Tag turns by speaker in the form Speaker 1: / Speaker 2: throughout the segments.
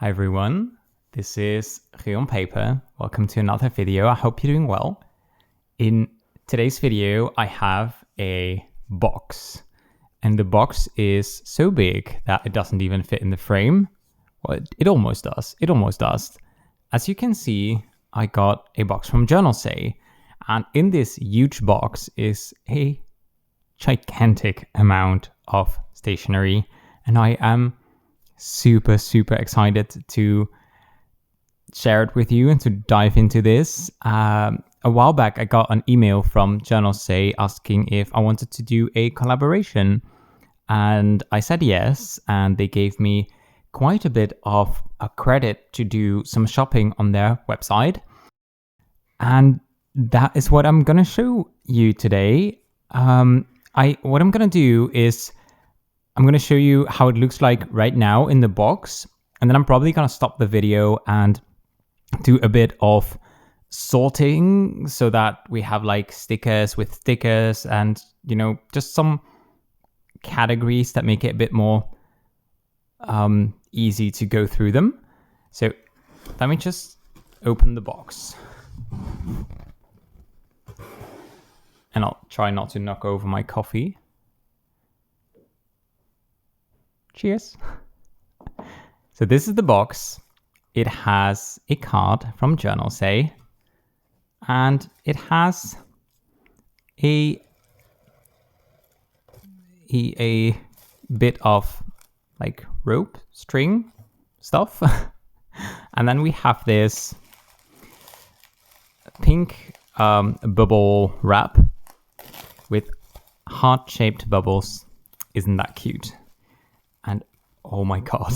Speaker 1: Hi everyone, this is Rion Paper. Welcome to another video. I hope you're doing well. In today's video, I have a box. And the box is so big that it doesn't even fit in the frame. Well, it almost does. It almost does. As you can see, I got a box from Journalsay. And in this huge box is a gigantic amount of stationery. And I am super excited to share it with you and to dive into this. A while back, I got an email from Journalsay asking if I wanted to do a collaboration. And I said yes, and they gave me quite a bit of a credit to do some shopping on their website. And that is what I'm going to show you today. What I'm going to do is I'm going to show you how it looks like right now in the box. And then I'm probably going to stop the video and do a bit of sorting so that we have like stickers with stickers and, you know, just some categories that make it a bit more easy to go through them. So let me just open the box. And I'll try not to knock over my coffee. Cheers. So this is the box. It has a card from Journalsay. And it has a bit of like rope, string stuff. And then we have this pink bubble wrap with heart-shaped bubbles. Isn't that cute? And oh my god,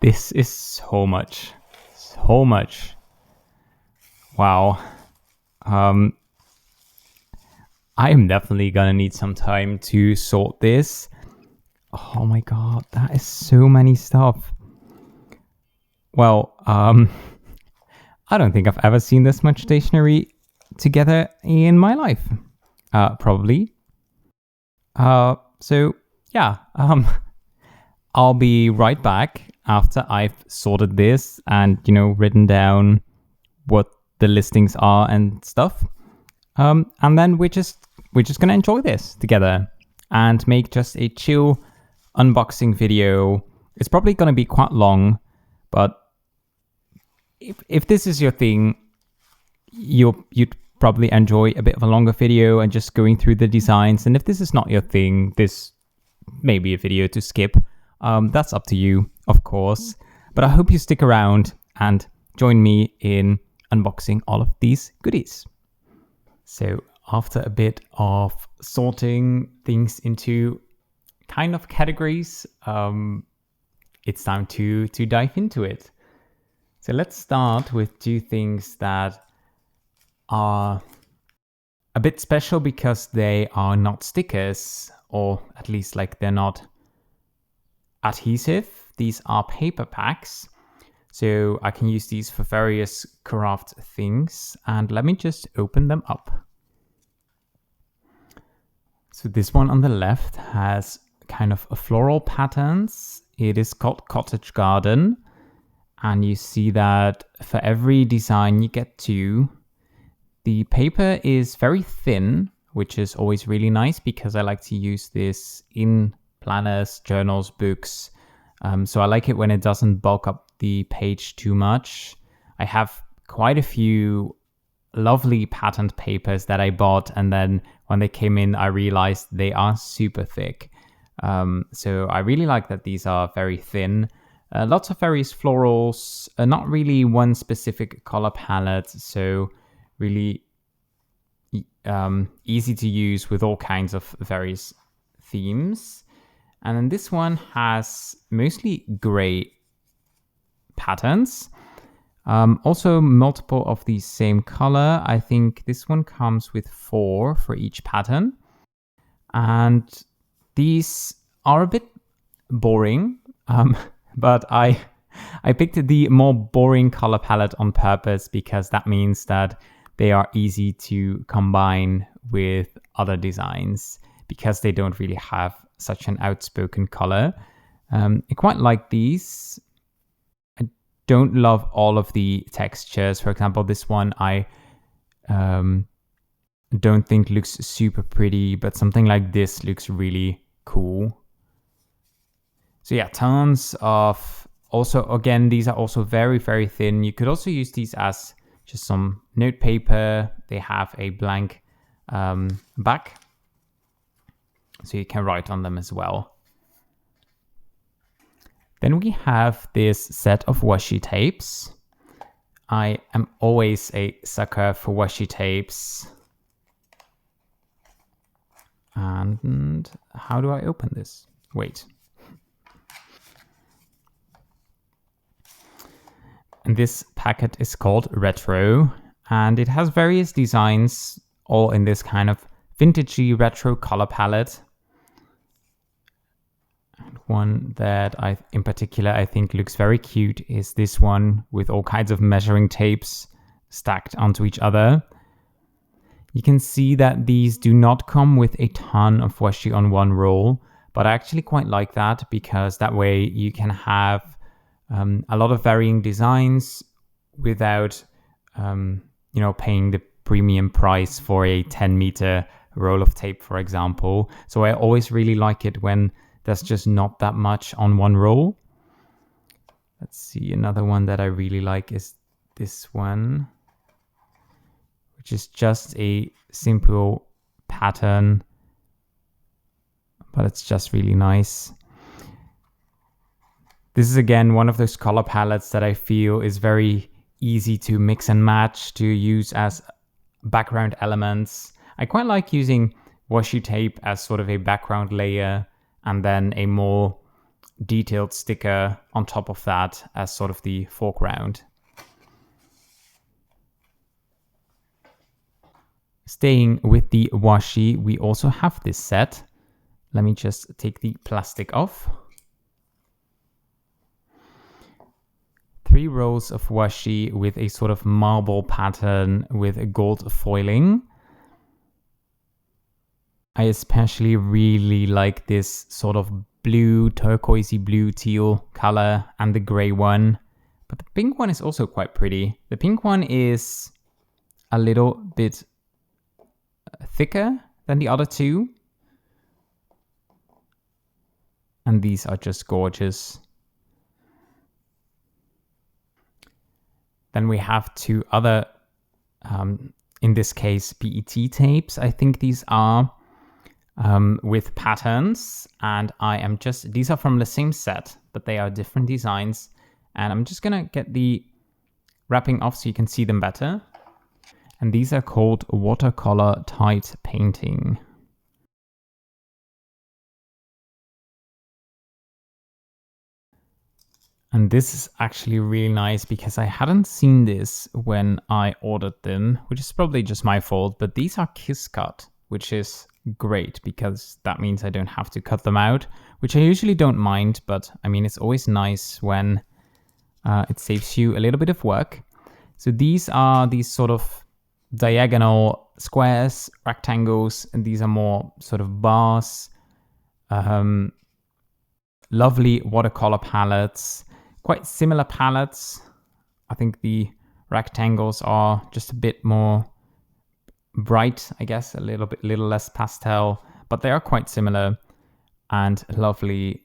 Speaker 1: this is so much. Wow. I am definitely gonna need some time to sort this. Oh my god, that is so many stuff. Well, I don't think I've ever seen this much stationery together in my life. Probably. So yeah, I'll be right back after I've sorted this and, you know, written down what the listings are and stuff. And then we're just gonna enjoy this together and make just a chill unboxing video. It's probably gonna be quite long, but if this is your thing, you'd probably enjoy a bit of a longer video and just going through the designs. And if this is not your thing, this may be a video to skip. That's up to you, of course. But I hope you stick around and join me in unboxing all of these goodies. So after a bit of sorting things into kind of categories, it's time to dive into it. So let's start with two things that are a bit special because they are not stickers, or at least like they're not adhesive. These are paper packs. So I can use these for various craft things. And let me just open them up. So this one on the left has kind of a floral patterns. It is called Cottage Garden. And you see that for every design you get two. The paper is very thin, which is always really nice because I like to use this in planners, journals, books. So I like it when it doesn't bulk up the page too much. I have quite a few lovely patterned papers that I bought, and then when they came in, I realized they are super thick. So I really like that these are very thin. Lots of various florals, not really one specific color palette, so really easy to use with all kinds of various themes. And then this one has mostly gray patterns. Also multiple of the same color. I think this one comes with 4 for each pattern. And these are a bit boring, but I picked the more boring color palette on purpose because that means that they are easy to combine with other designs because they don't really have such an outspoken color. I quite like these. don't love all of the textures. For example, this one I don't think looks super pretty, but something like this looks really cool. So yeah, tons of, also again, these are also very, very thin. You could also use these as just some note paper. They have a blank back, so you can write on them as well. Then we have this set of washi tapes. I am always a sucker for washi tapes. And how do I open this? Wait. And this packet is called Retro, and it has various designs, all in this kind of vintagey retro color palette. And one that in particular I think looks very cute is this one with all kinds of measuring tapes stacked onto each other. You can see that these do not come with a ton of washi on one roll, but I actually quite like that, because that way you can have a lot of varying designs without, paying the premium price for a 10-meter roll of tape, for example. So I always really like it when there's just not that much on one roll. Let's see, another one that I really like is this one, which is just a simple pattern, but it's just really nice. This is again one of those color palettes that I feel is very easy to mix and match, to use as background elements. I quite like using washi tape as sort of a background layer, and then a more detailed sticker on top of that as sort of the foreground. Staying with the washi, we also have this set. Let me just take the plastic off. 3 rolls of washi with a sort of marble pattern with a gold foiling. I especially really like this sort of blue, turquoisey blue teal color, and the gray one. But the pink one is also quite pretty. The pink one is a little bit thicker than the other two. And these are just gorgeous. Then we have 2 other, in this case, PET tapes. I think these are with patterns, and these are from the same set, but they are different designs. And I'm just gonna get the wrapping off so you can see them better. And these are called watercolor tight painting. And this is actually really nice, because I hadn't seen this when I ordered them, which is probably just my fault, but these are kiss cut, which is great because that means I don't have to cut them out, which I usually don't mind, but I mean, it's always nice when it saves you a little bit of work. So these are these sort of diagonal squares, rectangles, and these are more sort of bars. Lovely watercolor palettes, quite similar palettes. I think the rectangles are just a bit more bright, I guess, a little less pastel, but they are quite similar, and lovely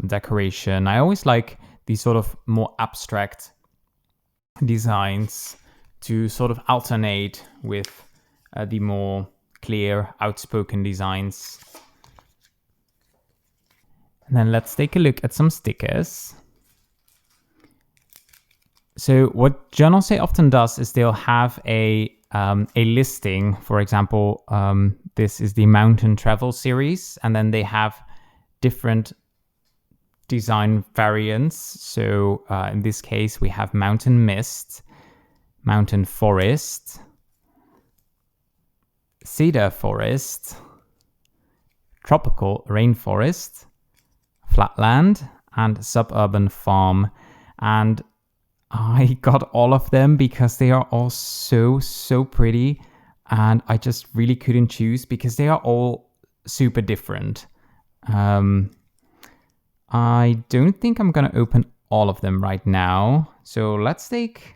Speaker 1: decoration. I always like these sort of more abstract designs to sort of alternate with the more clear, outspoken designs. And then let's take a look at some stickers. So what Journalsay often does is they'll have a listing. For example, this is the Mountain Travel series, and then they have different design variants. So in this case, we have Mountain Mist, Mountain Forest, Cedar Forest, Tropical Rainforest, Flatland, and Suburban Farm. And I got all of them because they are all so pretty, and I just really couldn't choose because they are all super different. I don't think I'm gonna open all of them right now. So let's take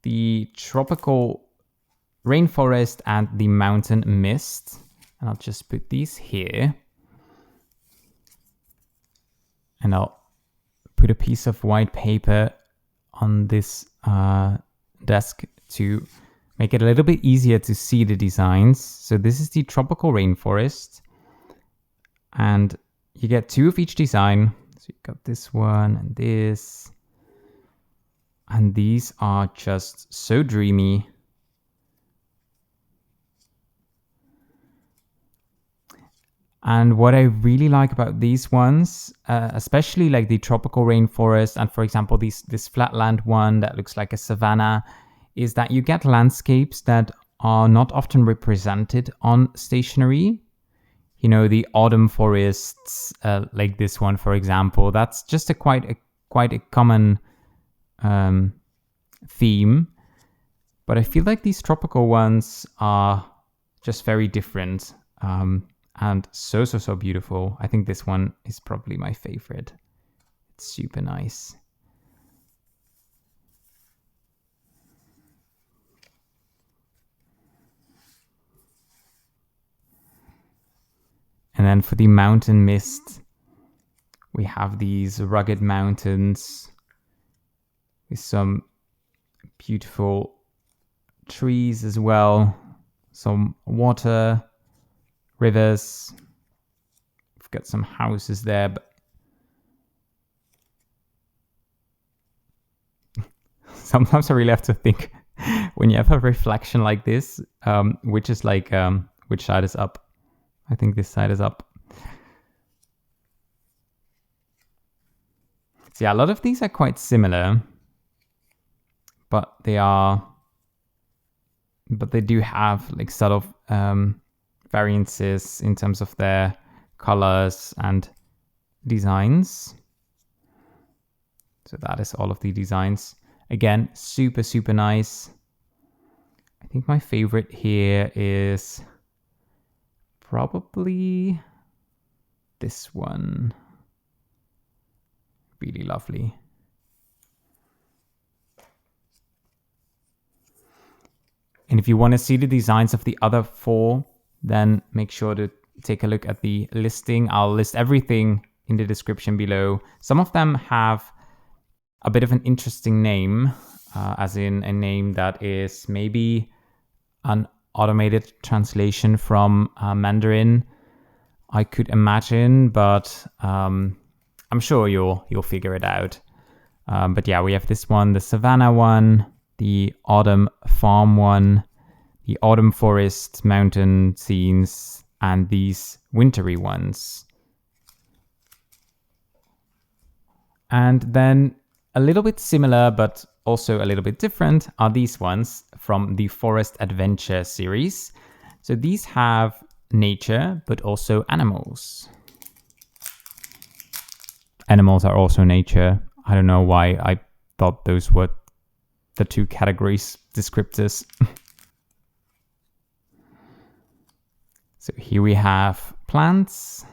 Speaker 1: the tropical rainforest and the mountain mist. And I'll just put these here. And I'll put a piece of white paper on this desk to make it a little bit easier to see the designs. So this is the tropical rainforest. And you get 2 of each design. So you've got this one and this. And these are just so dreamy. And what I really like about these ones, especially like the tropical rainforest and for example, this flatland one that looks like a savanna, is that you get landscapes that are not often represented on stationery. You know, the autumn forests, like this one, for example, that's just quite a common theme. But I feel like these tropical ones are just very different and so beautiful. I think this one is probably my favorite. It's super nice. And then for the mountain mist, we have these rugged mountains with some beautiful trees as well, some water, rivers. We've got some houses there, but sometimes I really have to think when you have a reflection like this, which is like, which side is up? I think this side is up. So yeah, a lot of these are quite similar, but they do have like subtle variances in terms of their colors and designs. So that is all of the designs. Again, super nice. I think my favorite here is probably this one. Really lovely. And if you want to see the designs of the other 4, then make sure to take a look at the listing. I'll list everything in the description below. Some of them have a bit of an interesting name, as in a name that is maybe an automated translation from Mandarin, I could imagine, but I'm sure you'll figure it out. But yeah, we have this one, the Savannah one, the Autumn Farm one, the Autumn Forest mountain scenes, and these wintry ones. And then a little bit similar, but also a little bit different, are these ones from the Forest Adventure series. So these have nature, but also animals. Animals are also nature. I don't know why I thought those were the 2 categories descriptors. So here we have plants.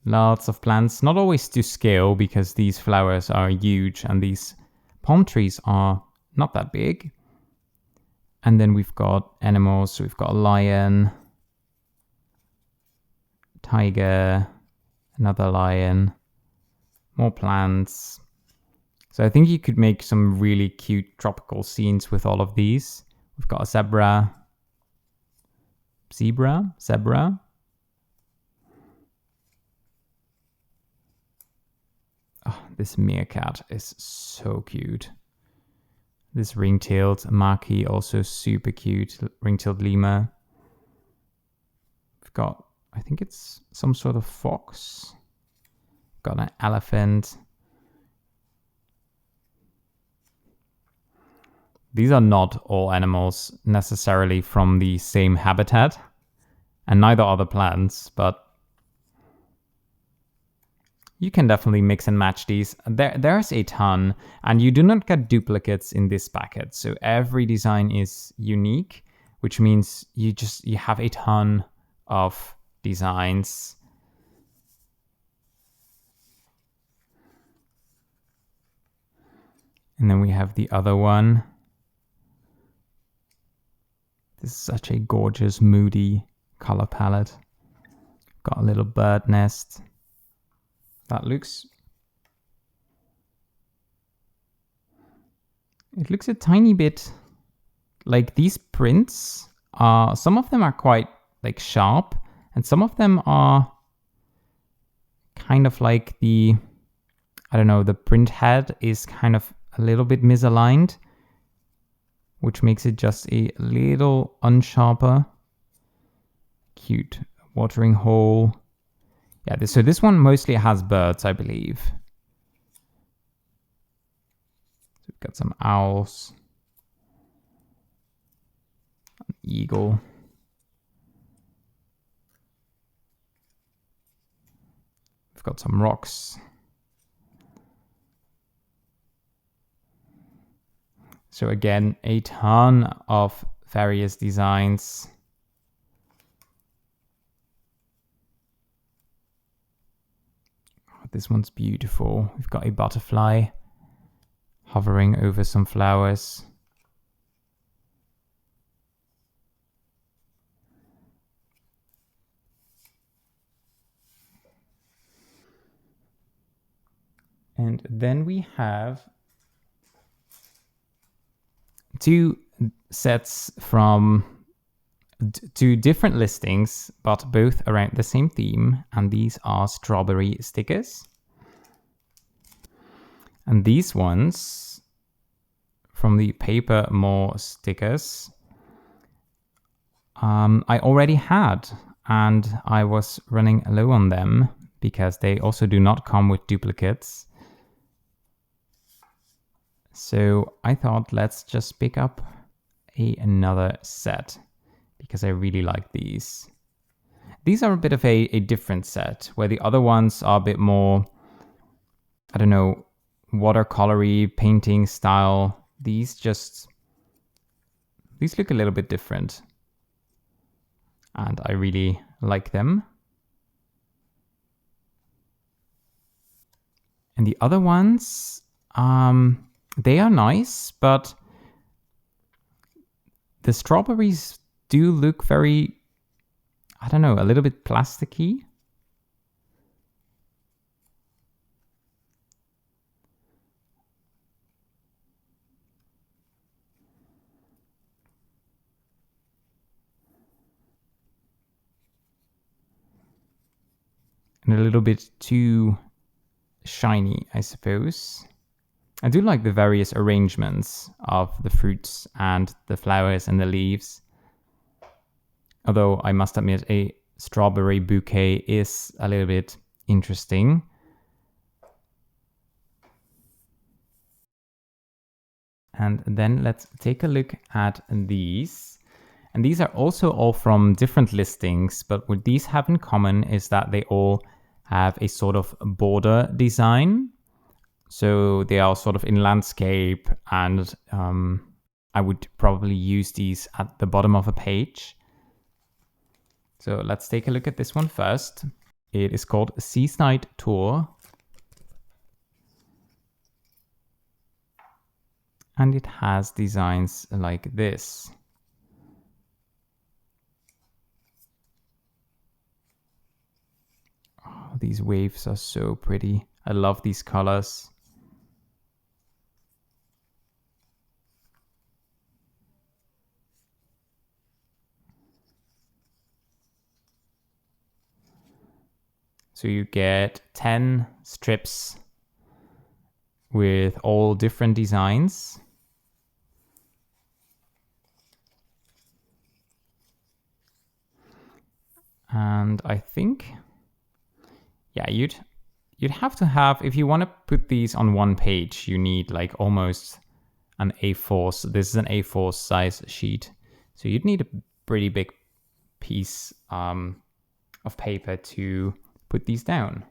Speaker 1: Lots of plants, not always to scale because these flowers are huge and these palm trees are not that big. And then we've got animals. So we've got a lion, tiger, another lion, more plants. So I think you could make some really cute tropical scenes with all of these. We've got a zebra. Oh, this meerkat is so cute. This ring-tailed maki, also super cute. Ring-tailed lemur. We've got, I think it's some sort of fox. Got an elephant. These are not all animals necessarily from the same habitat, and neither are the plants, but you can definitely mix and match these. There's a ton, and you do not get duplicates in this packet. So every design is unique, which means you have a ton of designs. And then we have the other one. This is such a gorgeous, moody color palette. Got a little bird nest. That looks... It looks a tiny bit like these prints are... Some of them are quite like sharp, and some of them are kind of like the... I don't know, the print head is kind of a little bit misaligned, which makes it just a little unsharper. Cute watering hole. Yeah, so this one mostly has birds, I believe. So we've got some owls. An eagle. We've got some rocks. So again, a ton of various designs. This one's beautiful. We've got a butterfly hovering over some flowers. And then we have two sets from two different listings, but both around the same theme. And these are strawberry stickers. And these ones from the Paper More stickers, I already had, and I was running low on them because they also do not come with duplicates. So I thought, let's just pick up another set because I really like these. These are a bit of a different set, where the other ones are a bit more, I don't know, watercolory painting style. These look a little bit different, and I really like them. And the other ones, they are nice, but the strawberries do look very, I don't know, a little bit plasticky. And a little bit too shiny, I suppose. I do like the various arrangements of the fruits and the flowers and the leaves. Although I must admit, a strawberry bouquet is a little bit interesting. And then let's take a look at these. And these are also all from different listings, but what these have in common is that they all have a sort of border design. So they are sort of in landscape, and I would probably use these at the bottom of a page. So let's take a look at this one first. It is called Seaside Tour. And it has designs like this. Oh, these waves are so pretty. I love these colors. So you get 10 strips with all different designs. And I think, yeah, you'd have to have, if you want to put these on one page, you need like almost an A4. So this is an A4 size sheet. So you'd need a pretty big piece of paper to put these down.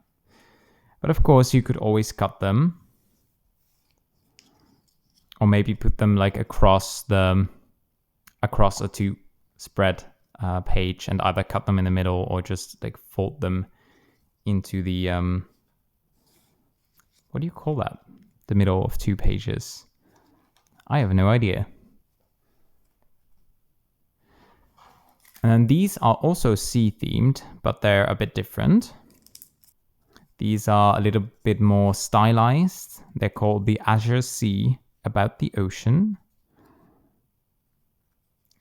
Speaker 1: But of course, you could always cut them, or maybe put them like across a two spread page, and either cut them in the middle or just like fold them into the what do you call that? The middle of two pages. I have no idea. And then these are also sea themed, but they're a bit different. These are a little bit more stylized. They're called the Azure Sea, about the ocean.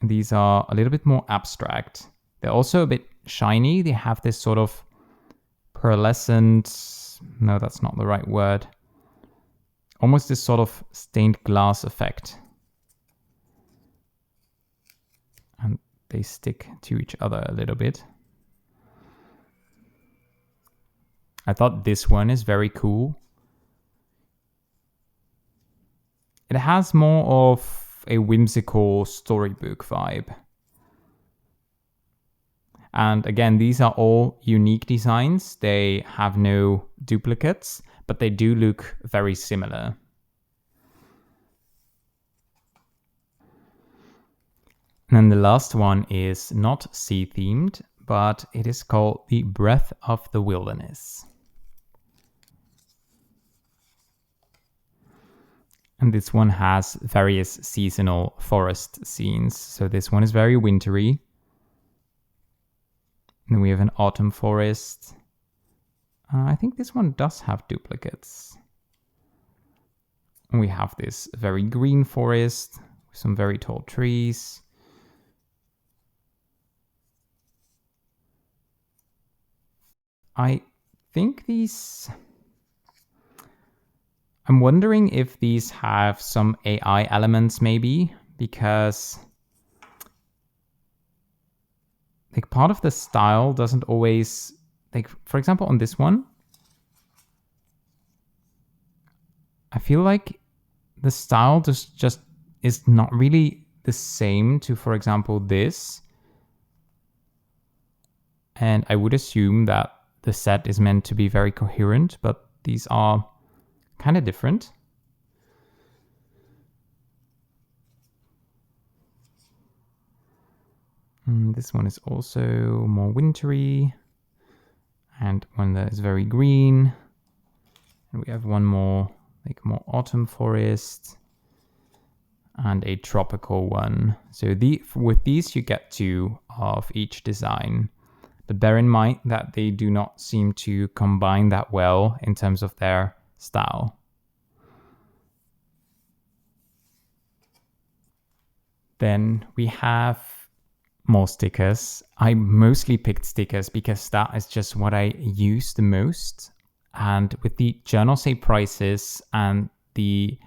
Speaker 1: These are a little bit more abstract. They're also a bit shiny. They have this sort of pearlescent, no, that's not the right word. Almost this sort of stained glass effect. And they stick to each other a little bit. I thought this one is very cool. It has more of a whimsical storybook vibe. And again, these are all unique designs. They have no duplicates, but they do look very similar. And then the last one is not sea themed, but it is called the Breath of the Wilderness. And this one has various seasonal forest scenes. So this one is very wintry. And then we have an autumn forest. I think this one does have duplicates. And we have this very green forest with some very tall trees. I think these... I'm wondering if these have some AI elements maybe, because like part of the style doesn't always, like for example on this one, I feel like the style just is not really the same to, for example, this. And I would assume that the set is meant to be very coherent, but these are kind of different. And this one is also more wintry, and one that is very green. And we have one more, like more autumn forest, and a tropical one. So with these you get two of each design. But bear in mind that they do not seem to combine that well in terms of their style. Then we have more stickers. I mostly picked stickers because that is just what I use the most. And with the Journalsay prices and the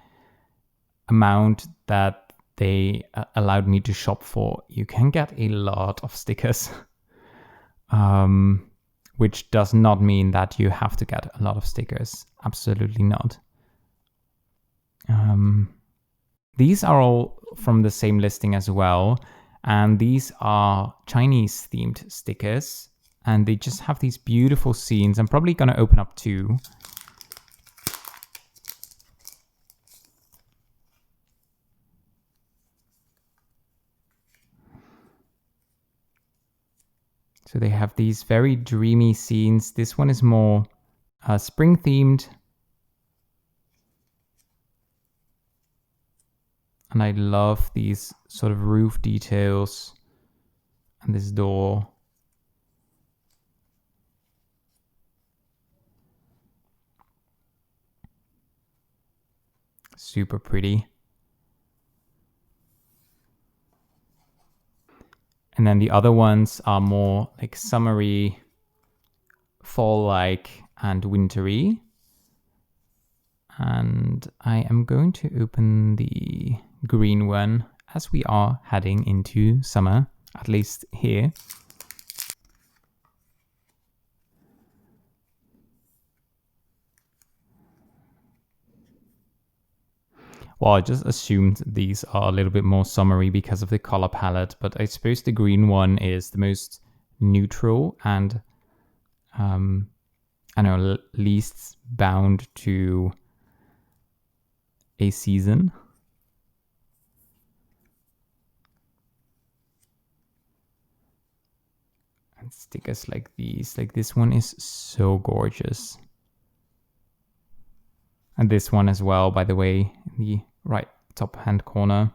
Speaker 1: amount that they allowed me to shop for, you can get a lot of stickers. Which does not mean that you have to get a lot of stickers. Absolutely not. These are all from the same listing as well. And these are Chinese themed stickers. And they just have these beautiful scenes. I'm probably going to open up two. So they have these very dreamy scenes. This one is more spring themed. And I love these sort of roof details and this door. Super pretty. And then the other ones are more like summery, fall-like, and wintry. And I am going to open the green one as we are heading into summer, at least here. Well, I just assumed these are a little bit more summery because of the color palette, but I suppose the green one is the most neutral and, I don't know, least bound to a season. And stickers like these, like this one is so gorgeous. And this one as well, by the way, in the right top hand corner.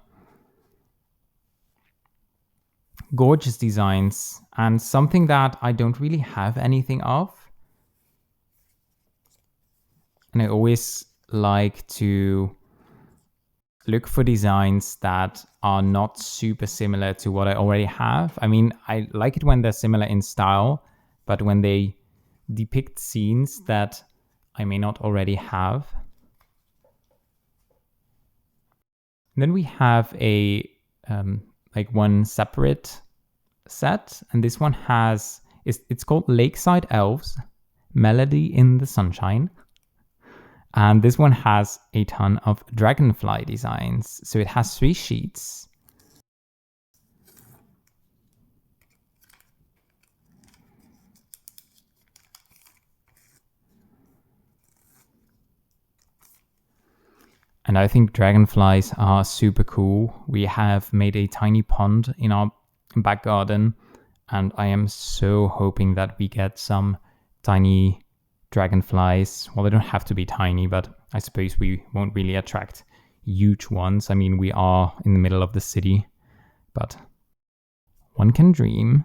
Speaker 1: Gorgeous designs, and something that I don't really have anything of. And I always like to look for designs that are not super similar to what I already have. I mean, I like it when they're similar in style, but when they depict scenes that I may not already have. And then we have a like one separate set, and this one has, it's called Lakeside Elves, Melody in the Sunshine. And this one has a ton of dragonfly designs. So it has 3 sheets. And I think dragonflies are super cool. We have made a tiny pond in our back garden, and I am so hoping that we get some tiny dragonflies. Well, they don't have to be tiny, but I suppose we won't really attract huge ones. I mean, we are in the middle of the city, but one can dream.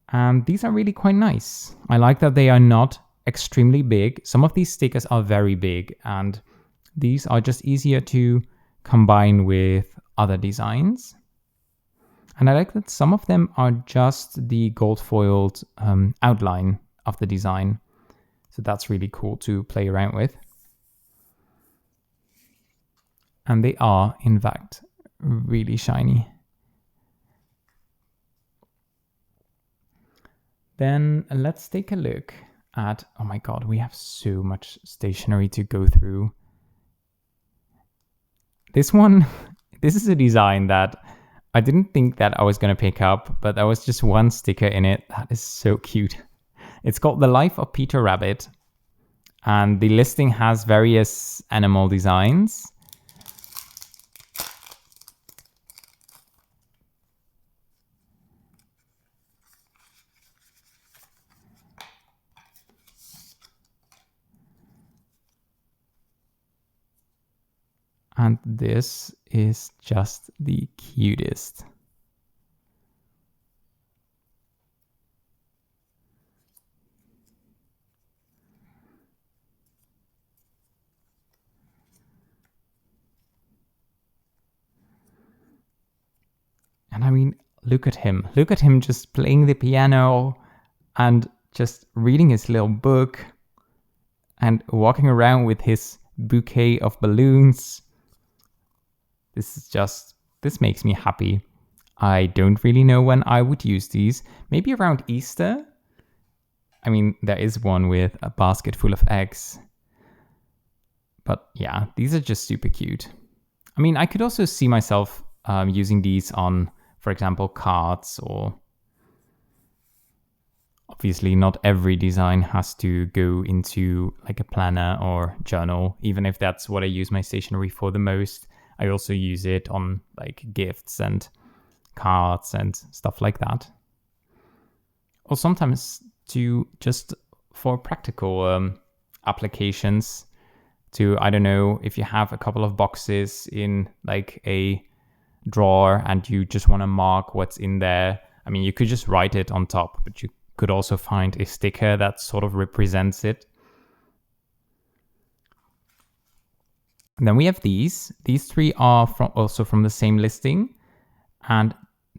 Speaker 1: And these are really quite nice. I like that they are not extremely big. Some of these stickers are very big, and these are just easier to combine with other designs. And I like that some of them are just the gold foiled outline of the design. So that's really cool to play around with. And they are, in fact, really shiny. Then let's take a look at, oh my god, we have so much stationery to go through. This one, this is a design that I didn't think that I was going to pick up, but there was just one sticker in it. That is so cute. It's called The Life of Peter Rabbit, and the listing has various animal designs. And this is just the cutest. And I mean, look at him. Look at him just playing the piano and just reading his little book and walking around with his bouquet of balloons. This makes me happy. I don't really know when I would use these. Maybe around Easter. I mean, there is one with a basket full of eggs. But yeah, these are just super cute. I mean, I could also see myself using these on, for example, cards, or obviously not every design has to go into like a planner or journal, even if that's what I use my stationery for the most. I also use it on like gifts and cards and stuff like that. Or sometimes to just for practical applications to, I don't know, if you have a couple of boxes in like a drawer and you just want to mark what's in there. I mean, you could just write it on top, but you could also find a sticker that sort of represents it. And then we have these. These 3 are also from the same listing. And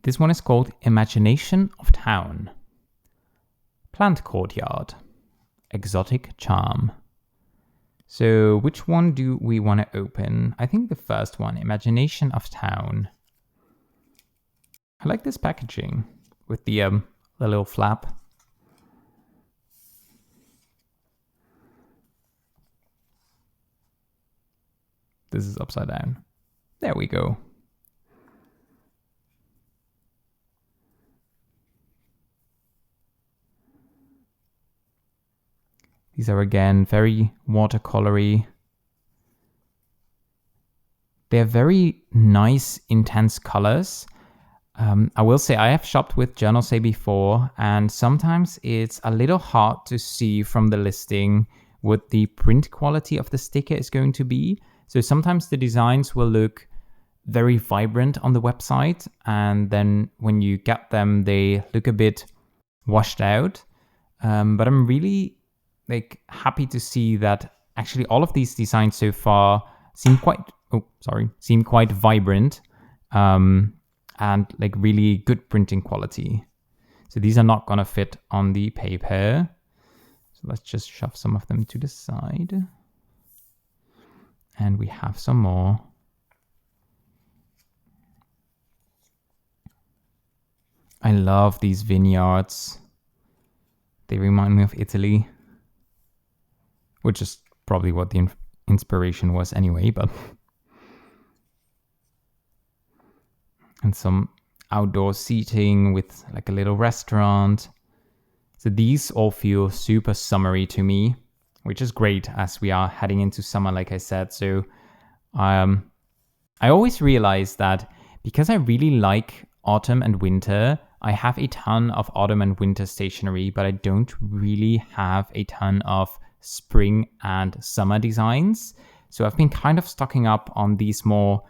Speaker 1: this one is called Imagination of Town. Plant Courtyard. Exotic Charm. So which one do we want to open? I think the first one, Imagination of Town. I like this packaging with the little flap. This is upside down. There we go. These are again very watercolory. They're very nice, intense colors. I will say I have shopped with Journalsay before, and sometimes it's a little hard to see from the listing what the print quality of the sticker is going to be. So sometimes the designs will look very vibrant on the website, and then when you get them, they look a bit washed out. But I'm really like happy to see that actually all of these designs so far seem quite vibrant, and like really good printing quality. So these are not gonna fit on the paper. So let's just shove some of them to the side. And we have some more. I love these vineyards. They remind me of Italy, which is probably what the inspiration was anyway, but... And some outdoor seating with like a little restaurant. So these all feel super summery to me, which is great as we are heading into summer, like I said. So I always realize that because I really like autumn and winter, I have a ton of autumn and winter stationery, but I don't really have a ton of spring and summer designs. So I've been kind of stocking up on these more,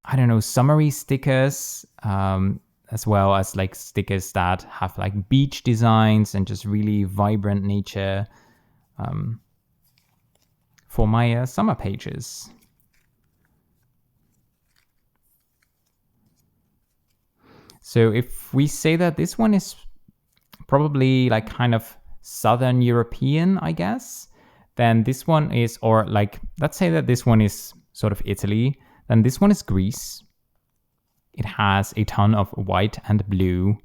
Speaker 1: I don't know, summery stickers, as well as like stickers that have like beach designs and just really vibrant nature, for my summer pages. So if we say that this one is probably like kind of Southern European, I guess, then this one is, or like, let's say that this one is sort of Italy, then this one is Greece. It has a ton of white and blue.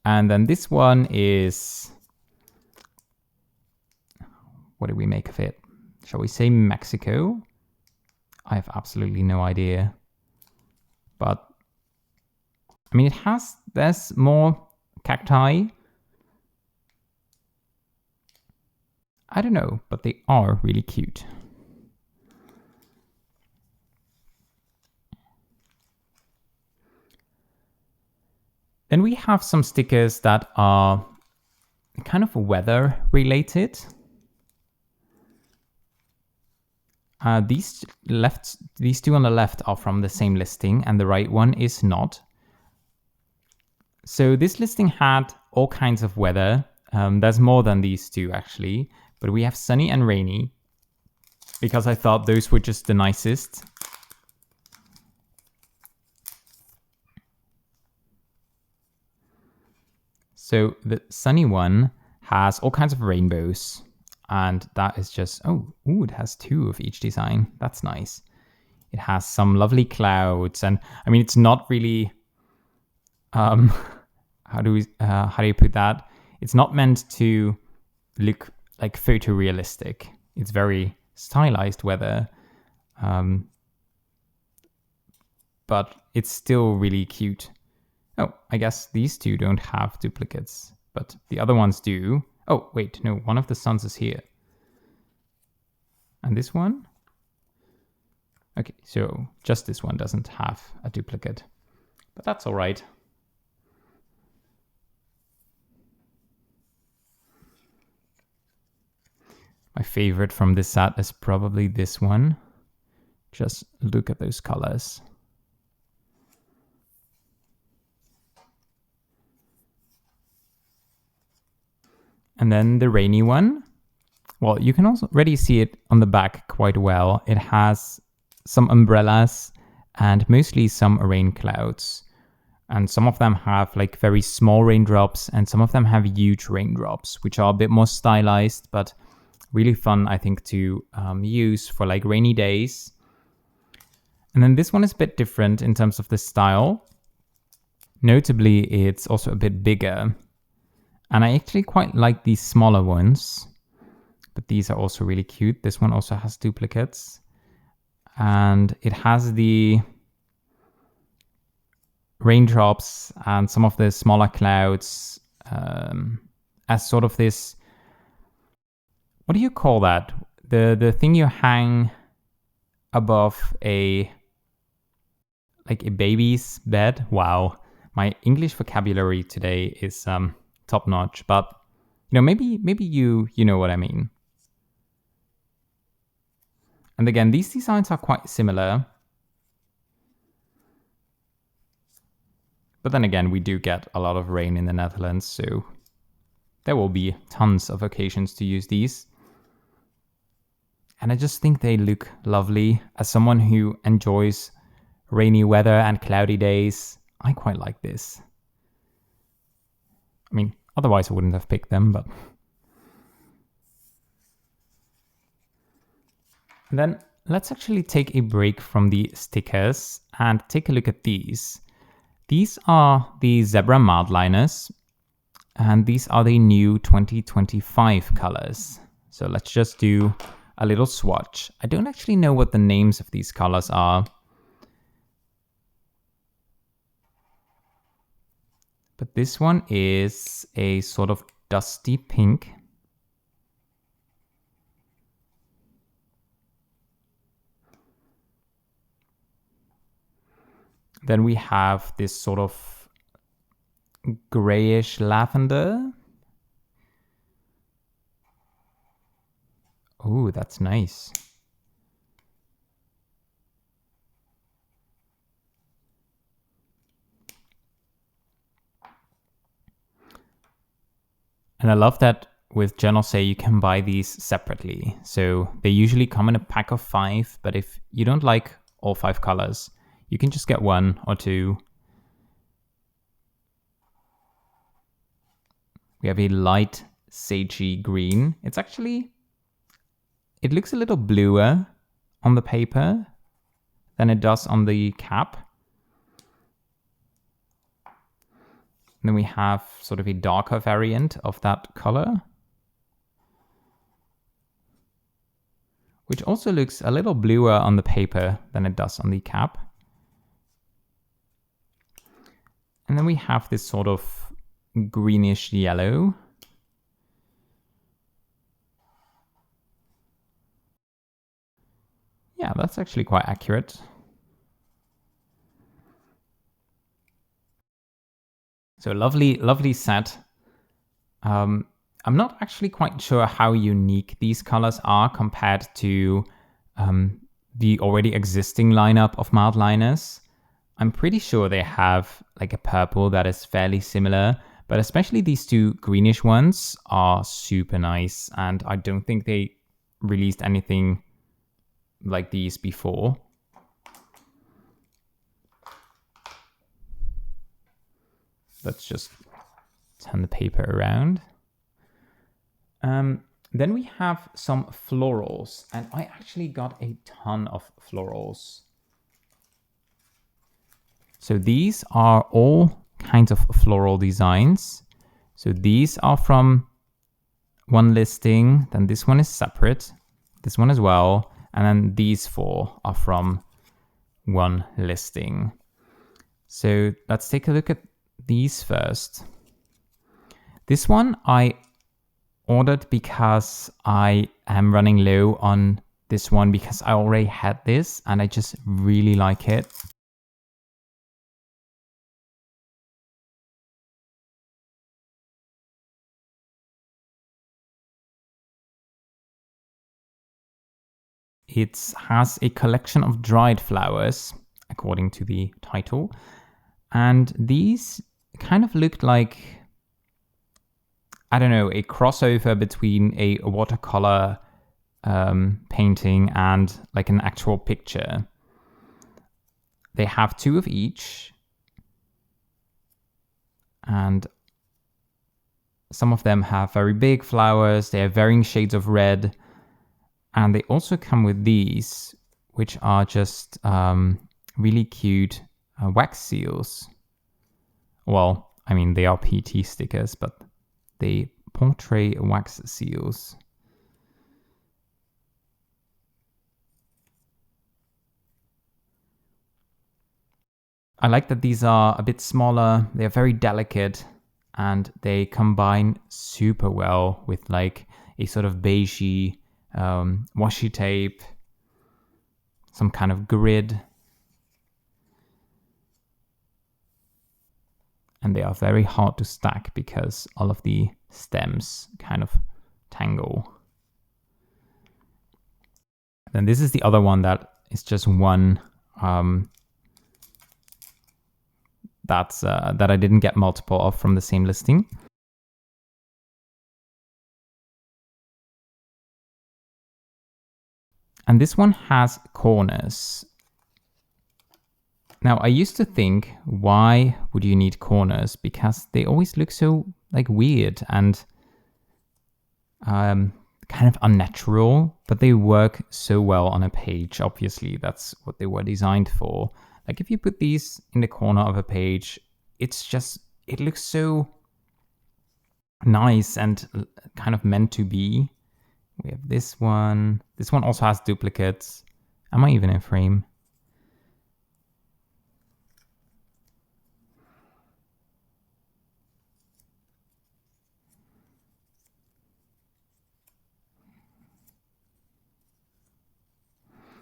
Speaker 1: And then this one is, what do we make of it? Shall we say Mexico? I have absolutely no idea. But I mean, there's more cacti. I don't know, but they are really cute. Then we have some stickers that are kind of weather related. These two on the left are from the same listing, and the right one is not. So this listing had all kinds of weather. There's more than these two actually, but we have sunny and rainy because I thought those were just the nicest. So the sunny one has all kinds of rainbows, and that is just, it has two of each design. That's nice. It has some lovely clouds, and I mean, it's not really, how do you put that? It's not meant to look like photorealistic. It's very stylized weather, but it's still really cute. Oh, I guess these two don't have duplicates, but the other ones do. Oh, wait, no, one of the suns is here. And this one? Okay, so just this one doesn't have a duplicate, but that's all right. My favorite from this set is probably this one. Just look at those colors. And then the rainy one. Well, you can also already see it on the back quite well. It has some umbrellas and mostly some rain clouds. And some of them have like very small raindrops, and some of them have huge raindrops, which are a bit more stylized, but really fun, I think, to use for like rainy days. And then this one is a bit different in terms of the style. Notably, it's also a bit bigger. And I actually quite like these smaller ones, but these are also really cute. This one also has duplicates, and it has the raindrops and some of the smaller clouds as sort of this, what do you call that? The thing you hang above a baby's bed. Wow, my English vocabulary today is top notch, but maybe you know what I mean. And again, these designs are quite similar. But then again, we do get a lot of rain in the Netherlands, so there will be tons of occasions to use these. And I just think they look lovely. As someone who enjoys rainy weather and cloudy days, I quite like this. I mean, otherwise I wouldn't have picked them, but... And then let's actually take a break from the stickers and take a look at these. These are the Zebra Mildliners, and these are the new 2025 colors. So let's just do a little swatch. I don't actually know what the names of these colors are, but this one is a sort of dusty pink. Then we have this sort of grayish lavender. Oh, that's nice. And I love that with Journalsay you can buy these separately. So they usually come in a pack of 5, but if you don't like all 5 colors, you can just get 1 or 2. We have a light sagey green. It looks a little bluer on the paper than it does on the cap. And then we have sort of a darker variant of that color, which also looks a little bluer on the paper than it does on the cap. And then we have this sort of greenish yellow. Yeah, that's actually quite accurate. So lovely, lovely set. I'm not actually quite sure how unique these colors are compared to the already existing lineup of Mildliners. I'm pretty sure they have like a purple that is fairly similar, but especially these 2 greenish ones are super nice, and I don't think they released anything like these before. Let's just turn the paper around. Then we have some florals, and I actually got a ton of florals. So these are all kinds of floral designs. So these are from one listing, then this one is separate, this one as well, and then these 4 are from one listing. So let's take a look at these first. This one I ordered because I am running low on this one because I already had this and I just really like it. It has a collection of dried flowers, according to the title. And these kind of looked like, I don't know, a crossover between a watercolor painting and like an actual picture. They have 2 of each. And some of them have very big flowers. They have varying shades of red. And they also come with these, which are just really cute wax seals. Well, I mean, they are PT stickers, but they portray wax seals. I like that these are a bit smaller. They're very delicate and they combine super well with like a sort of beigey washi tape, some kind of grid. And they are very hard to stack because all of the stems kind of tangle. Then this is the other one that is just one that I didn't get multiple of from the same listing. And this one has corners. Now, I used to think, why would you need corners? Because they always look so like weird and kind of unnatural, but they work so well on a page. Obviously, that's what they were designed for. Like if you put these in the corner of a page, it looks so nice and kind of meant to be. We have this one. This one also has duplicates. Am I even in frame?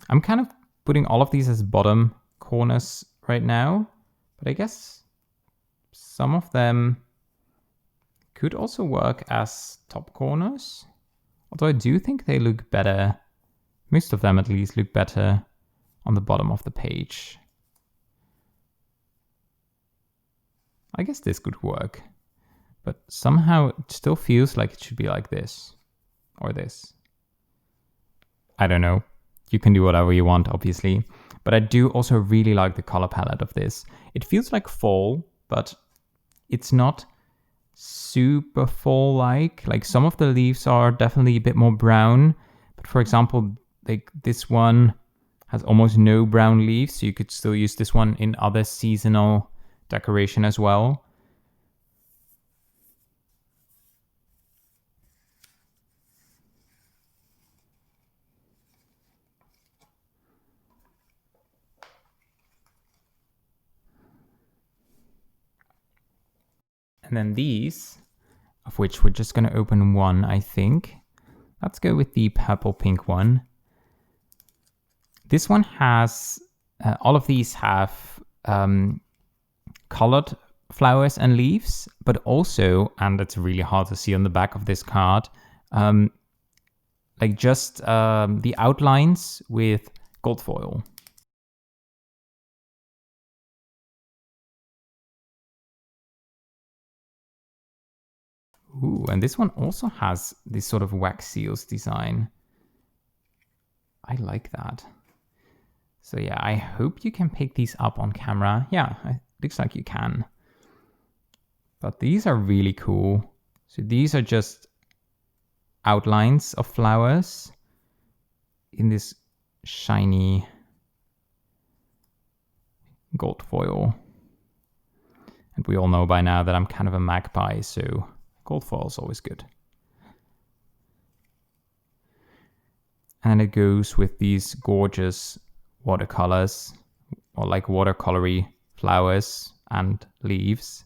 Speaker 1: I'm kind of putting all of these as bottom corners right now, but I guess some of them could also work as top corners. Although I do think they look better, most of them at least look better on the bottom of the page. I guess this could work, but somehow it still feels like it should be like this or this. I don't know. You can do whatever you want, obviously. But I do also really like the color palette of this. It feels like fall, but it's not super fall-like. Like some of the leaves are definitely a bit more brown. But for example, like this one has almost no brown leaves. So you could still use this one in other seasonal decoration as well. And then these, of which we're just going to open one, I think. Let's go with the purple pink one. This one has, all of these have colored flowers and leaves, but also, and it's really hard to see on the back of this card, like just the outlines with gold foil. Ooh, and this one also has this sort of wax seals design. I like that. So yeah, I hope you can pick these up on camera. Yeah, it looks like you can. But these are really cool. So these are just outlines of flowers in this shiny gold foil. And we all know by now that I'm kind of a magpie, so gold foil is always good. And it goes with these gorgeous watercolors, or like watercolory flowers and leaves.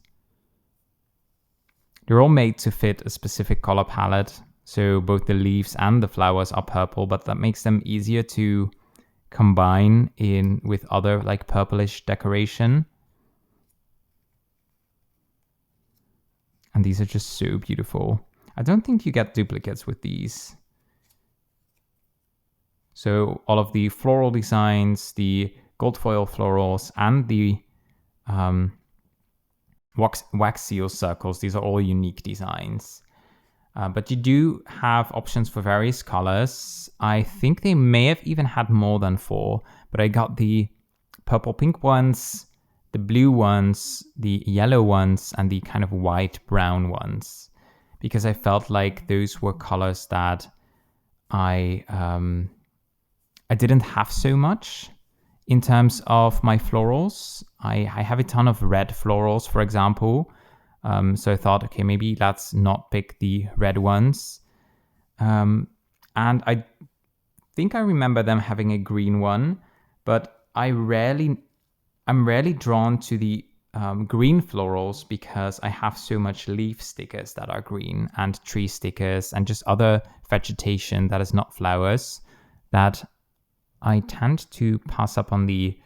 Speaker 1: They're all made to fit a specific color palette. So both the leaves and the flowers are purple, but that makes them easier to combine in with other like purplish decoration. And these are just so beautiful. I don't think you get duplicates with these. So all of the floral designs, the gold foil florals, and the wax seal circles, these are all unique designs. But you do have options for various colors. I think they may have even had more than 4, but I got the purple pink ones, the blue ones, the yellow ones, and the kind of white brown ones, because I felt like those were colors that I didn't have so much in terms of my florals. I have a ton of red florals, for example. So I thought, okay, maybe let's not pick the red ones. And I think I remember them having a green one, but I'm rarely drawn to the green florals because I have so much leaf stickers that are green and tree stickers and just other vegetation that is not flowers, that I tend to pass up on the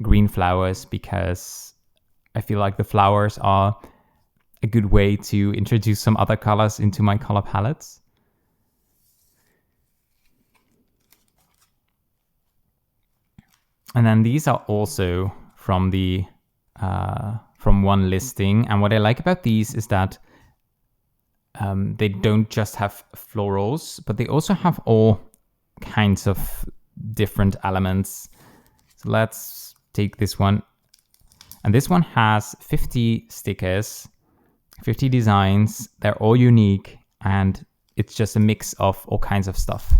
Speaker 1: green flowers because I feel like the flowers are a good way to introduce some other colors into my color palettes. And then these are also from the from one listing. And what I like about these is that they don't just have florals, but they also have all kinds of different elements. So let's take this one. And this one has 50 stickers, 50 designs. They're all unique, and it's just a mix of all kinds of stuff.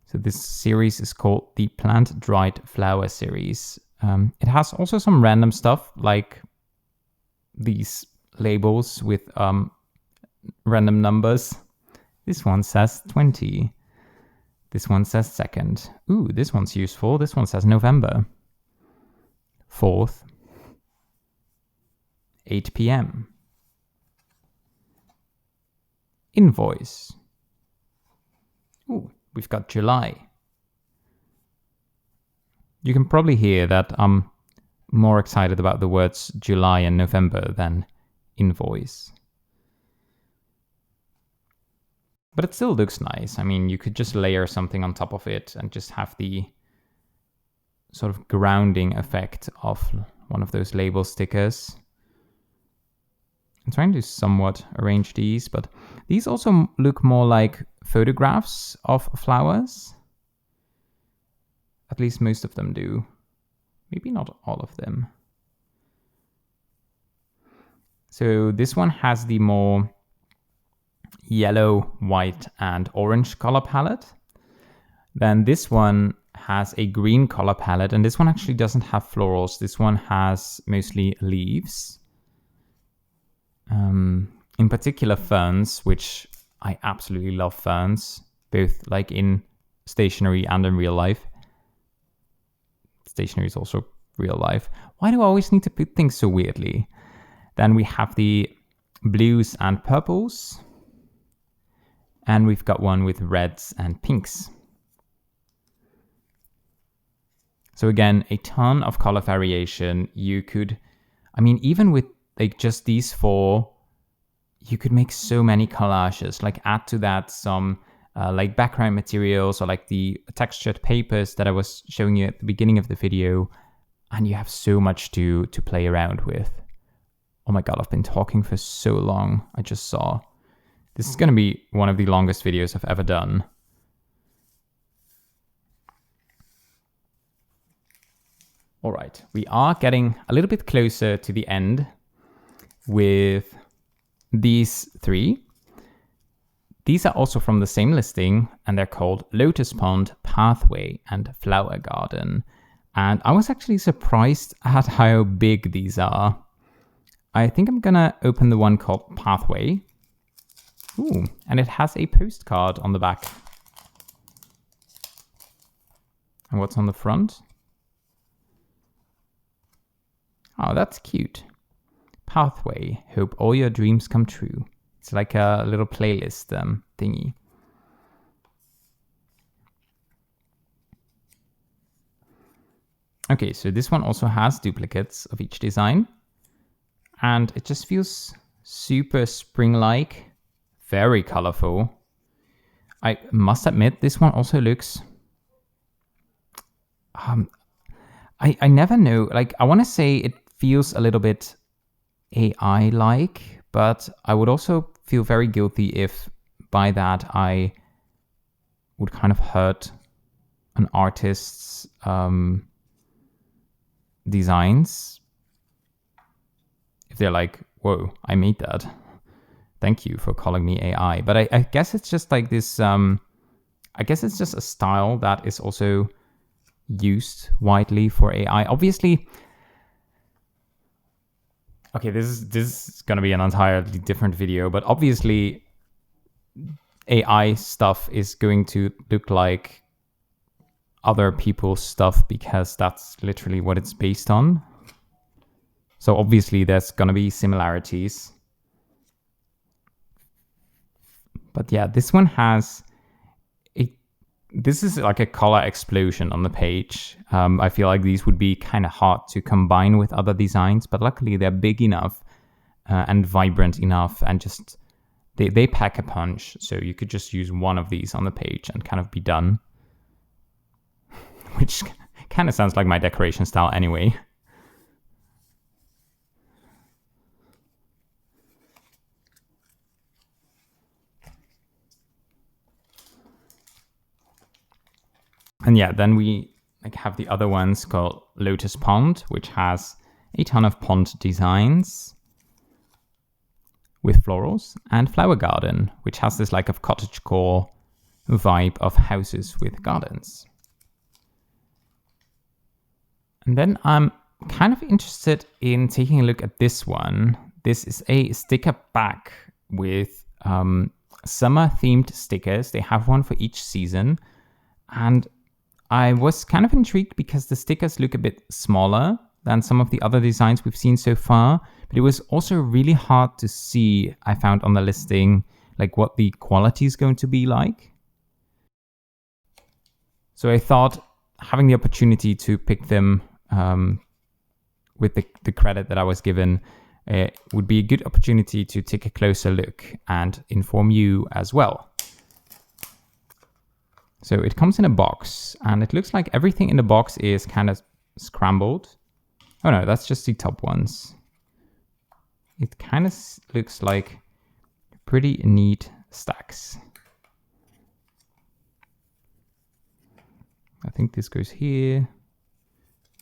Speaker 1: So this series is called the Plant Dried Flower series. It has also some random stuff like these labels with random numbers. This one says 20. This one says 2nd. Ooh, this one's useful. This one says November 4th, 8 p.m. Invoice. Ooh, we've got July. You can probably hear that I'm more excited about the words July and November than invoice. But it still looks nice. I mean, you could just layer something on top of it and just have the sort of grounding effect of one of those label stickers. I'm trying to somewhat arrange these, but these also look more like photographs of flowers. At least most of them do. Maybe not all of them. So this one has the more yellow, white, and orange color palette. Then this one has a green color palette, and this one actually doesn't have florals. This one has mostly leaves. In particular ferns, which I absolutely love ferns, both like in stationery and in real life. Stationery is also real life. Why do I always need to put things so weirdly? Then we have the blues and purples. And we've got one with reds and pinks. So again, a ton of color variation. You could, I mean, even with like just these 4, you could make so many collages. Like add to that some like background materials or like the textured papers that I was showing you at the beginning of the video. And you have so much to play around with. Oh my God, I've been talking for so long. I just saw. This is going to be one of the longest videos I've ever done. All right, we are getting a little bit closer to the end with these 3. These are also from the same listing, and they're called Lotus Pond, Pathway, and Flower Garden. And I was actually surprised at how big these are. I think I'm gonna open the one called Pathway. Ooh, and it has a postcard on the back. And what's on the front? Oh, that's cute. Pathway, hope all your dreams come true. It's like a little playlist thingy. Okay, so this one also has duplicates of each design. And it just feels super spring-like, very colorful. I must admit, this one also looks... I never know, like I want to say it feels a little bit AI-like, but I would also feel very guilty if by that I would kind of hurt an artist's designs. If they're like, whoa, I made that. Thank you for calling me AI. But I guess it's just like this, I guess it's just a style that is also used widely for AI. Obviously, okay, this is going to be an entirely different video, but obviously AI stuff is going to look like other people's stuff because that's literally what it's based on. So obviously there's going to be similarities. But yeah, this one has a this is like a color explosion on the page. I feel like these would be kind of hard to combine with other designs, but luckily they're big enough and vibrant enough, and just they pack a punch. So you could just use one of these on the page and kind of be done. Which kind of sounds like my decoration style anyway. And yeah, then we have the other ones called Lotus Pond, which has a ton of pond designs with florals, and Flower Garden, which has this like of cottagecore vibe of houses with gardens. And then I'm kind of interested in taking a look at this one. This is a sticker pack with summer themed stickers. They have one for each season. And I was kind of intrigued because the stickers look a bit smaller than some of the other designs we've seen so far, but it was also really hard to see, I found on the listing, like what the quality is going to be like. So I thought having the opportunity to pick them with the credit that I was given would be a good opportunity to take a closer look and inform you as well. So it comes in a box, and it looks like everything in the box is kind of scrambled. Oh no, that's just the top ones. It kind of looks like pretty neat stacks. I think this goes here.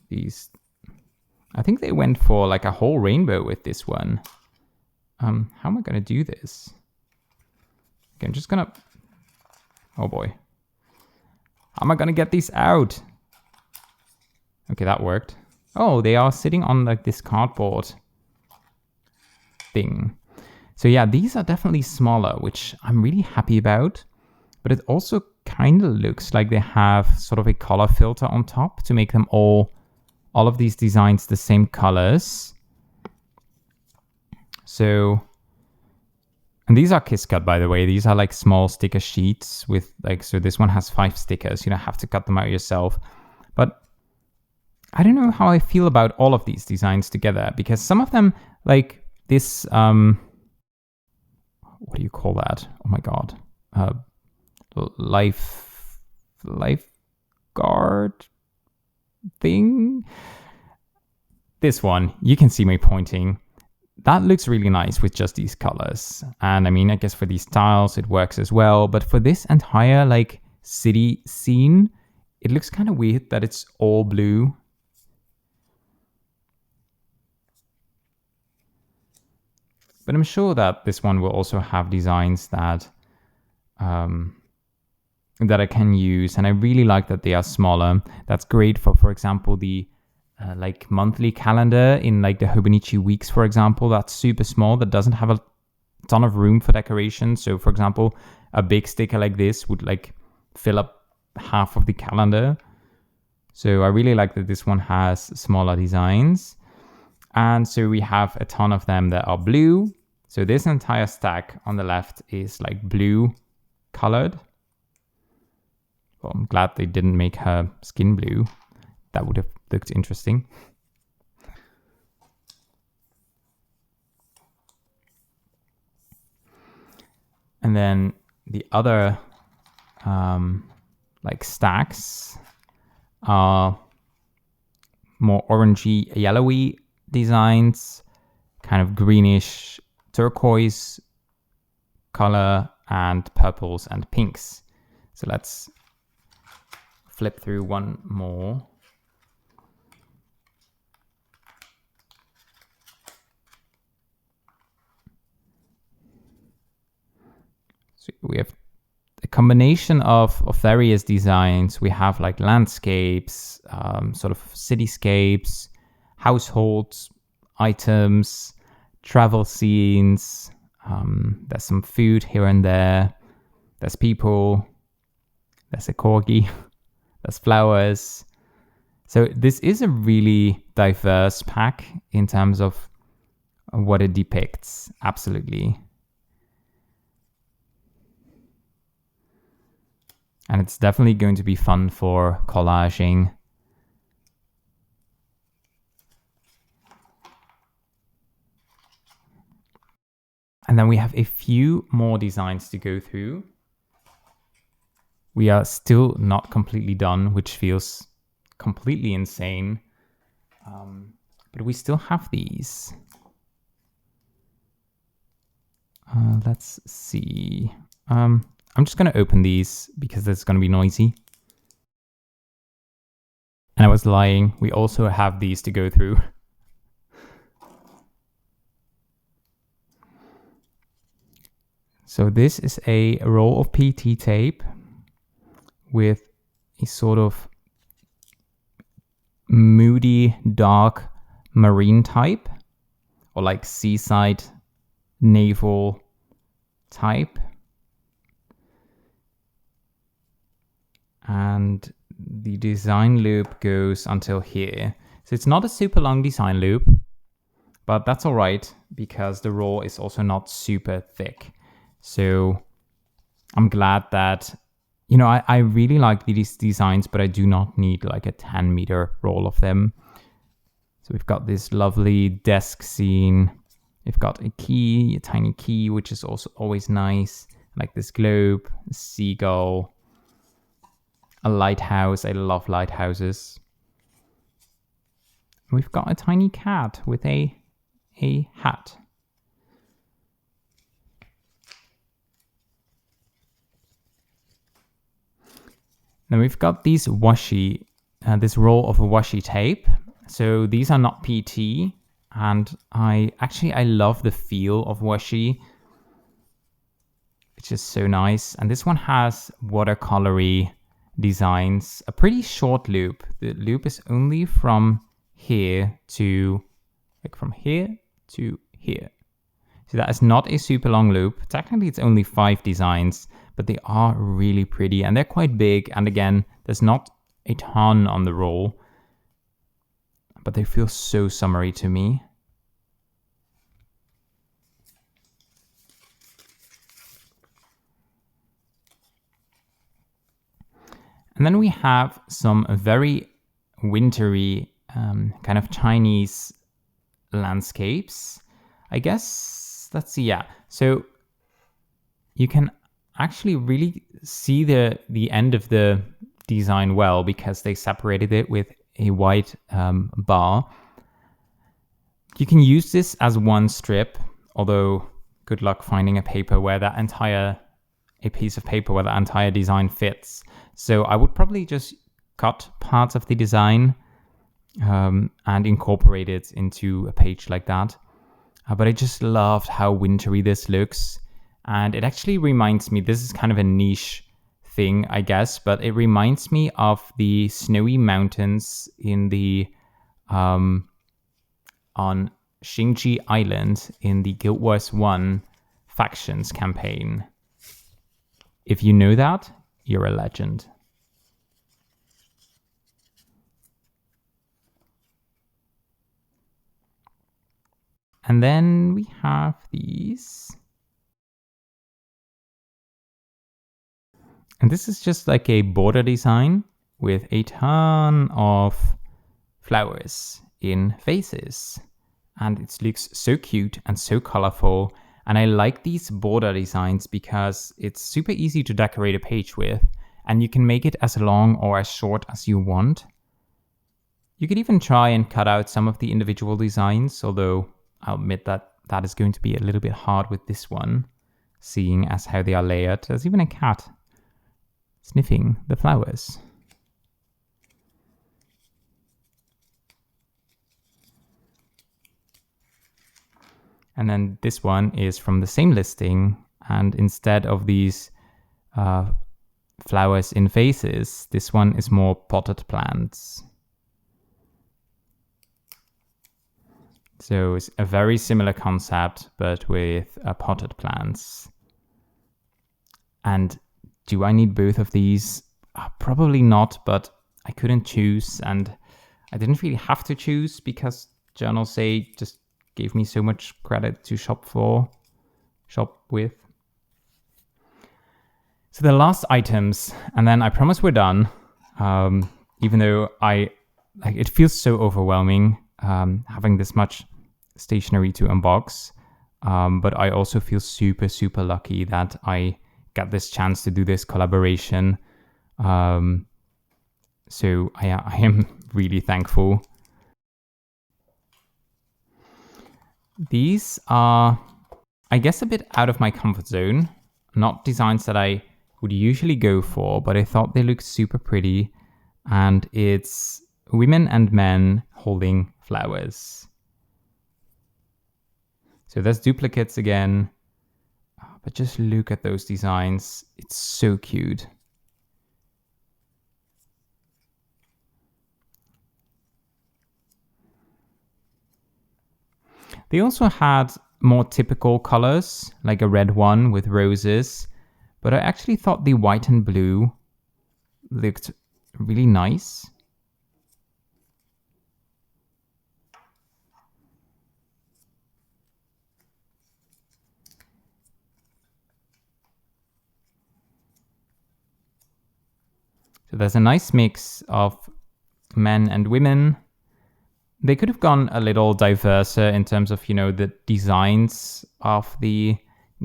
Speaker 1: These, I think they went for like a whole rainbow with this one. How am I gonna do this? Okay, I'm just gonna, oh boy. How am I gonna get these out? Okay, that worked. Oh, they are sitting on like this cardboard thing. So yeah, these are definitely smaller, which I'm really happy about. But it also kind of looks like they have sort of a color filter on top to make them all of these designs the same colors. So, and these are kiss cut, by the way. These are like small sticker sheets with like, so this one has 5 stickers. You don't have to cut them out yourself. But I don't know how I feel about all of these designs together, because some of them, like this, what do you call that? Oh my God. Lifeguard thing. This one, you can see me pointing. That looks really nice with just these colors. And I mean, I guess for these tiles, it works as well. But for this entire like city scene, it looks kind of weird that it's all blue. But I'm sure that this one will also have designs that that I can use. And I really like that they are smaller. That's great for example, the like monthly calendar in like the Hobonichi weeks, for example. That's super small. That doesn't have a ton of room for decoration. So for example, a big sticker like this would like fill up half of the calendar. So I really like that this one has smaller designs. And so we have a ton of them that are blue. So this entire stack on the left is like blue colored. Well, I'm glad they didn't make her skin blue. That would have looked interesting. And then the other like stacks are more orangey, yellowy designs, kind of greenish turquoise color, and purples and pinks. So let's flip through one more. So we have a combination of various designs. We have like landscapes, sort of cityscapes, households, items, travel scenes. There's some food here and there. There's people. There's a corgi. There's flowers. So this is a really diverse pack in terms of what it depicts. Absolutely. And it's definitely going to be fun for collaging. And then we have a few more designs to go through. We are still not completely done, which feels completely insane. But we still have these. Let's see. I'm just going to open these because it's going to be noisy. And I was lying. We also have these to go through. So this is a roll of PT tape with a sort of moody, dark marine type, or like seaside naval type. And the design loop goes until here. So it's not a super long design loop, but that's all right because the roll is also not super thick. So I'm glad that, you know, I really like these designs, but I do not need like a 10-meter roll of them. So we've got this lovely desk scene. We've got a key, a tiny key, which is also always nice. Like this globe, a seagull, a lighthouse. I love lighthouses. We've got a tiny cat with a hat. Then we've got these washi, this roll of washi tape. So these are not PT, and I love the feel of washi. It's just so nice. And this one has watercolory designs, a pretty short loop. The loop is only from here to, like from here to here. So that is not a super long loop. Technically it's only 5 designs, but they are really pretty and they're quite big. And again, there's not a ton on the roll, but they feel so summery to me. And then we have some very wintry kind of Chinese landscapes. I guess, let's see, yeah. So you can actually really see the end of the design well because they separated it with a white bar. You can use this as one strip, although good luck finding a paper where a piece of paper where the entire design fits. So I would probably just cut parts of the design and incorporate it into a page like that. But I just loved how wintry this looks. And it actually reminds me, this is kind of a niche thing, I guess, but it reminds me of the snowy mountains in the on Xingji Island in the Guild Wars 1 factions campaign. If you know that, you're a legend. And then we have these. And this is just like a border design with a ton of flowers in vases. And it looks so cute and so colorful. And I like these border designs because it's super easy to decorate a page with. And you can make it as long or as short as you want. You could even try and cut out some of the individual designs, although I'll admit that that is going to be a little bit hard with this one, seeing as how they are layered. There's even a cat sniffing the flowers. And then this one is from the same listing, and instead of these flowers in vases, this one is more potted plants. So it's a very similar concept, but with potted plants. And do I need both of these? Probably not, but I couldn't choose, and I didn't really have to choose because Journalsay just gave me so much credit to shop with. So the last items, and then I promise we're done. Even though it feels so overwhelming having this much stationery to unbox. But I also feel super, super lucky that I got this chance to do this collaboration. So I am really thankful. These are, I guess, a bit out of my comfort zone. Not designs that I would usually go for, but I thought they looked super pretty. And it's women and men holding flowers. So there's duplicates again, but just look at those designs. It's so cute. They also had more typical colors, like a red one with roses, but I actually thought the white and blue looked really nice. So there's a nice mix of men and women. They could have gone a little diverser in terms of, the designs of the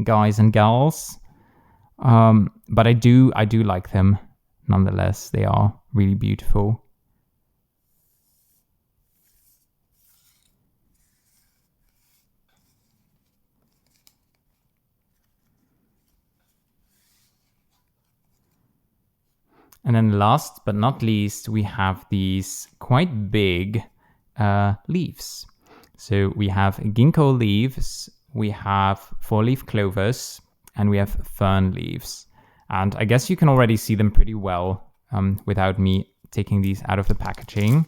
Speaker 1: guys and gals. But I do like them nonetheless. They are really beautiful. And then last but not least, we have these quite big leaves. So we have ginkgo leaves, we have 4-leaf clovers, and we have fern leaves. And I guess you can already see them pretty well without me taking these out of the packaging.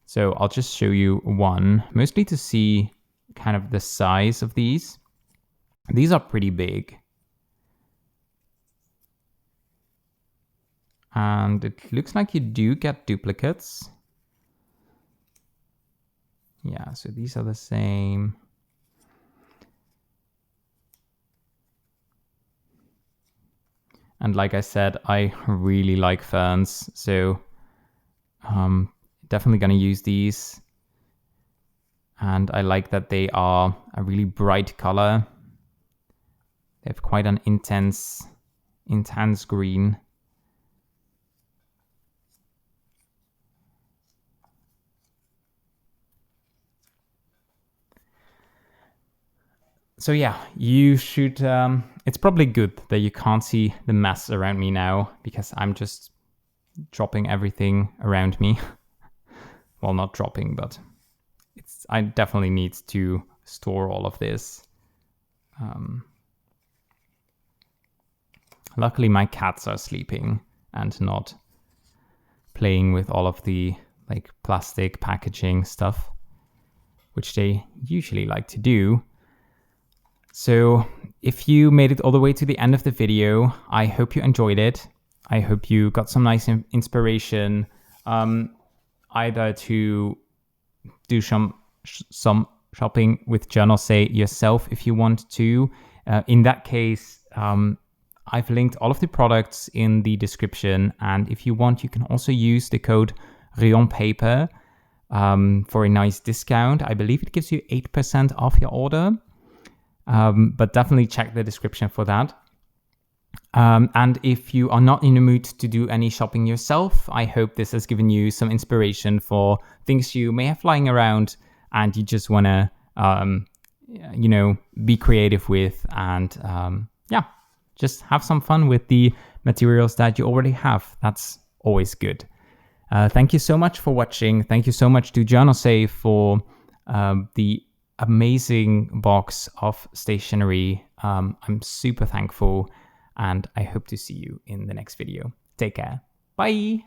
Speaker 1: So I'll just show you one, mostly to see kind of the size of these. These are pretty big. And it looks like you do get duplicates. Yeah, so these are the same. And like I said, I really like ferns, so definitely gonna use these. And I like that they are a really bright color. They have quite an intense green. So yeah, you should, it's probably good that you can't see the mess around me now, because I'm just dropping everything around me. Well, not dropping, but I definitely need to store all of this. Luckily my cats are sleeping and not playing with all of the plastic packaging stuff, which they usually like to do. So if you made it all the way to the end of the video, I hope you enjoyed it. I hope you got some nice inspiration, either to do some shopping with Journalsay yourself if you want to. In that case, I've linked all of the products in the description, and if you want, you can also use the code Rayon Paper for a nice discount. I believe it gives you 8% off your order. But definitely check the description for that. And if you are not in the mood to do any shopping yourself, I hope this has given you some inspiration for things you may have lying around and you just want to, be creative with and, just have some fun with the materials that you already have. That's always good. Thank you so much for watching. Thank you so much to Journalsay for the amazing box of stationery. I'm super thankful, and I hope to see you in the next video. Take care. Bye.